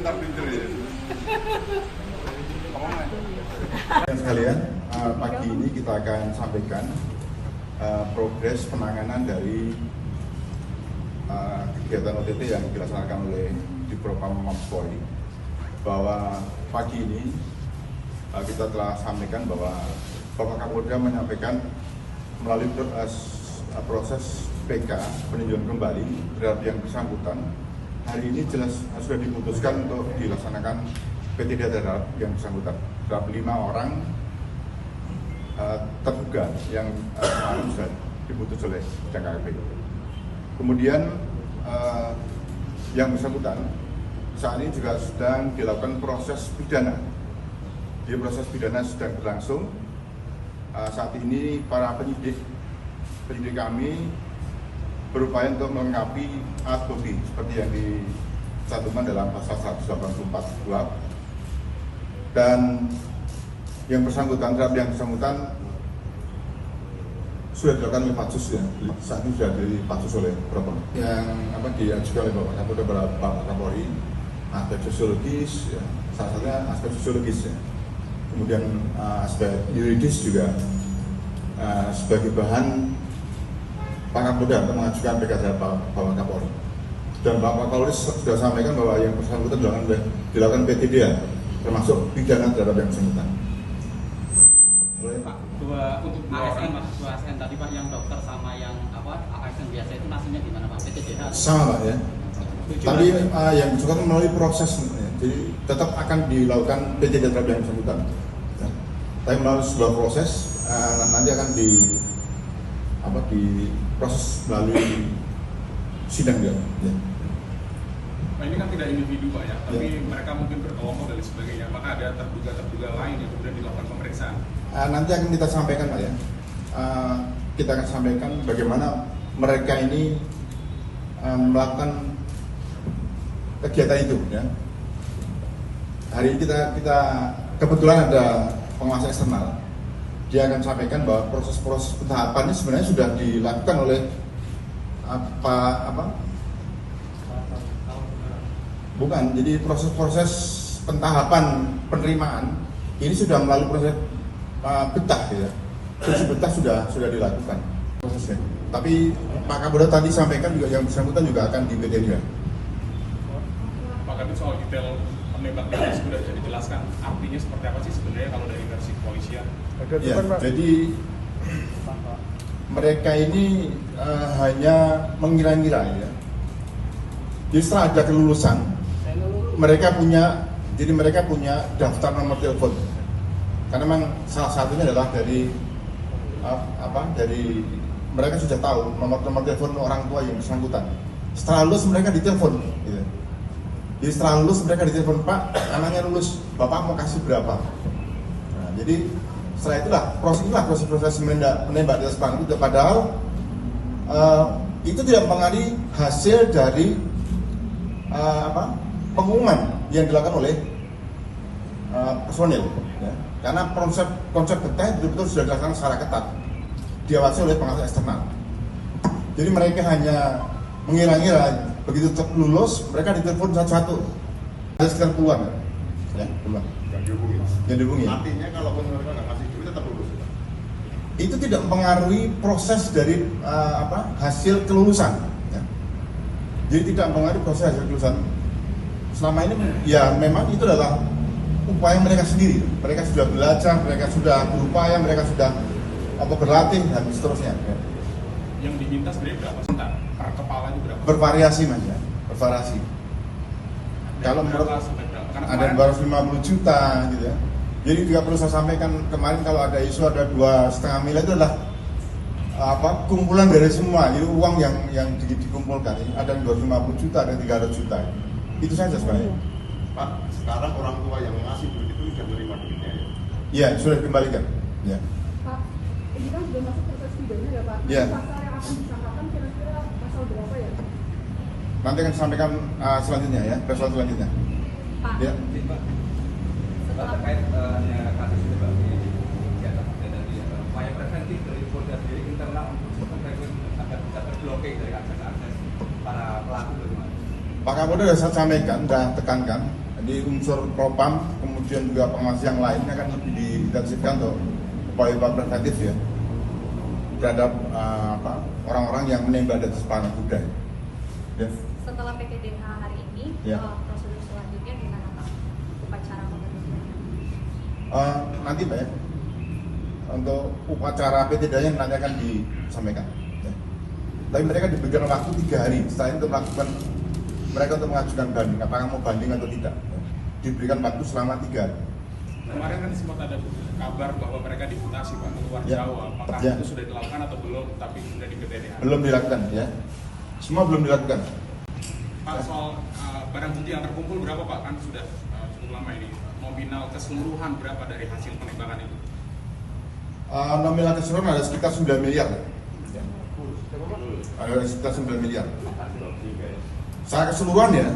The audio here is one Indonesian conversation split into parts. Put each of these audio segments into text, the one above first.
pintar-pintar ya. Sekalian, pagi ini kita akan sampaikan progres penanganan dari kegiatan OTT yang dilaksanakan oleh Divpropam Mabes Polri. Bahwa pagi ini kita telah sampaikan bahwa Bapak Kapolda menyampaikan melalui proses PK peninjauan kembali terhadap yang bersangkutan. Hari ini jelas sudah diputuskan untuk dilaksanakan PTDA terhadap yang bersangkutan. Terhadap 5 orang terduga yang kemarin sudah diputus oleh DKP. Kemudian yang bersangkutan saat ini juga sedang dilakukan proses pidana. Di proses pidana sedang berlangsung. Saat ini para penyidik kami berupaya untuk melengkapi alat bukti seperti yang dicantumkan dalam pasal 184 KUHP. Dan yang bersangkutan, terhadap yang bersangkutan sudah dilakukan oleh Patsus ya. Saat ini sudah dipatsus oleh Propam. Yang diajukan oleh Bapak Kapolri, aspek sosiologis, ya. Salah satunya aspek sosiologis ya. Kemudian aspek yuridis juga sebagai bahan Pak Kapolda untuk mengajukan PK terhadap Bapak Kapolri. Dan Bapak Kapolri sudah sampaikan bahwa yang bersangkutan dilakukan PTDA, termasuk pidana terhadap yang bersangkutan. Boleh Pak, untuk ASN Pak, ASN tadi Pak yang dokter sama yang ASN biasa itu nasibnya gimana Pak? PTDA? Sama Pak ya. Tapi yang bersangkutan melalui proses, ya. Jadi tetap akan dilakukan PTDA terhadap yang bersangkutan. Ya. Tapi melalui sebuah proses nanti akan diproses melalui sidang dia. Ya. Nah, ini kan tidak individu Pak ya, tapi ya. Mereka mungkin berkelompok dan sebagainya. Maka ada terduga lain yang kemudian dilakukan pemeriksaan. Nanti akan kita sampaikan Pak ya. Kita akan sampaikan bagaimana mereka ini melakukan kegiatan itu ya. Hari ini kita kebetulan ada pengawas eksternal. Dia akan sampaikan bahwa proses-proses pentahapan ini sebenarnya sudah dilakukan oleh bukan, jadi proses-proses pentahapan penerimaan ini sudah melalui proses betah ya. Proses betah sudah dilakukan prosesnya. Tapi Pak Kapolda tadi sampaikan juga yang bersangkutan juga akan di PTDA. Pak Kabit, soal detail penembaknya sudah bisa dijelaskan artinya seperti apa sih sebenarnya kalau dari versi kepolisian? Ya, jadi mereka ini hanya mengira-ngira ya. Jadi setelah ada kelulusan, mereka punya daftar nomor telepon. Karena memang salah satunya adalah dari mereka sudah tahu nomor telepon orang tua yang bersangkutan. Setelah lulus mereka ditelepon. Gitu. Jadi setelah lulus mereka ditelepon, Pak, anaknya lulus, Bapak mau kasih berapa? Nah, jadi setelah itulah proses menembak di atas panggung itu. Padahal itu tidak mempengaruhi hasil dari pengumuman yang dilakukan oleh personil. Ya. Karena konsep betah betul-betul sudah dilaksanakan secara ketat, diawasi oleh pengawas eksternal. Jadi mereka hanya mengira-ngira begitu lulus mereka ditelepon satu-satu. Ada sekitar puluhan ya, puluhan yang dihubungi. Artinya kalau mereka nggak kasih duit tetap lulus. Itu tidak mempengaruhi proses dari hasil kelulusan. Ya. Jadi tidak mempengaruhi proses hasil kelulusan. Selama ini ya memang itu adalah upaya mereka sendiri. Mereka sudah belajar, mereka sudah berupaya, mereka sudah berlatih dan seterusnya. Ya. Yang diminta sebenarnya berapa sebentar? Per kepala juga berapa? Bervariasi Mas ya, bervariasi. Kalau menurut ada 250 juta gitu ya. Jadi juga perlu saya sampaikan kemarin kalau ada isu ada 2,5 miliar itu adalah kumpulan dari semua. Jadi uang yang dikumpulkan ada 250 juta, ada 300 juta. Itu saja sebenarnya. Pak, sekarang orang tua yang ngasih duit itu sudah menerima duitnya ya? Iya, sudah dikembalikan. Ya. Pak, ini kan sudah masuk proses pidana ya Pak? Iya. Pasal yang akan disangkakan kira-kira pasal berapa ya? Nanti akan disampaikan selanjutnya ya, pasal selanjutnya. Pak, Ya. Terkait kasus ini Pak, dari upaya preventif dari Polda sendiri internal untuk agar bisa terblokir dari akses para pelaku bagaimana? Pak Kapolda sudah saya sampaikan, sudah tekankan Jadi unsur propam, kemudian juga pengawas yang lainnya akan lebih diintensifkan untuk upaya-upaya preventif ya terhadap orang-orang yang menembak di atas panah kuda. Ya. Setelah PTDH hari ini, Ya. prosedur selanjutnya gimana Pak? Upacara pembentukan? Nanti Pak ya, untuk upacara PTDH-nya nanti akan disampaikan. Ya. Tapi mereka diberikan waktu 3 hari setelah itu untuk melakukan mereka untuk mengajukan banding, apakah mau banding atau tidak. Ya. Diberikan waktu selama 3 hari. Kemarin kan sempat ada kabar bahwa mereka dimutasi Pak keluar Ya. Jawa. Apakah Ya. itu sudah dilakukan atau belum? Tapi sudah di PTDH. Belum dilakukan ya, semua belum dilakukan. Pak, soal barang bukti yang terkumpul berapa Pak? Kan sudah cukup lama ini. Nominal keseluruhan berapa dari hasil penembakan itu? Nominal keseluruhan ada sekitar 9 miliar. Ya. Ada sekitar 9 miliar. Secara keseluruhan ya.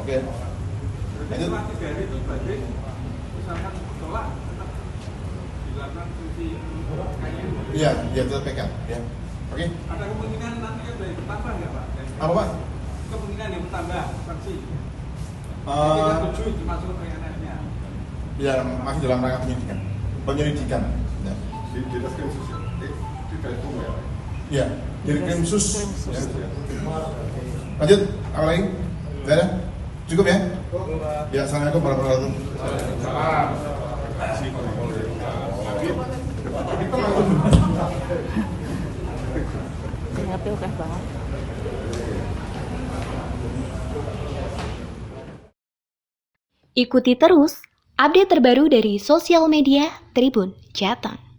Oke. Jadi setelah 3 hari itu berarti misalkan tolak tetap dilakukan fungsi kayaknya. Iya, dia tetap pegang. Ya. Oke. Ada kemungkinan nanti kan dari bertambah nggak Pak? Apa Pak? Kemungkinan yang bertambah saksi. Eh, Kita tujuh termasuk pengenannya. Ya masih dalam rangka penyelidikan. Ya. Di Reskrimsus ya? Di Gakum ya? Iya, di Krimsus. Ya. Lanjut, apa lagi? Tidak ada? Cukup ya? Ya, assalamualaikum warahmatullahi wabarakatuh. Ikuti terus update terbaru dari sosial media Tribun Jateng.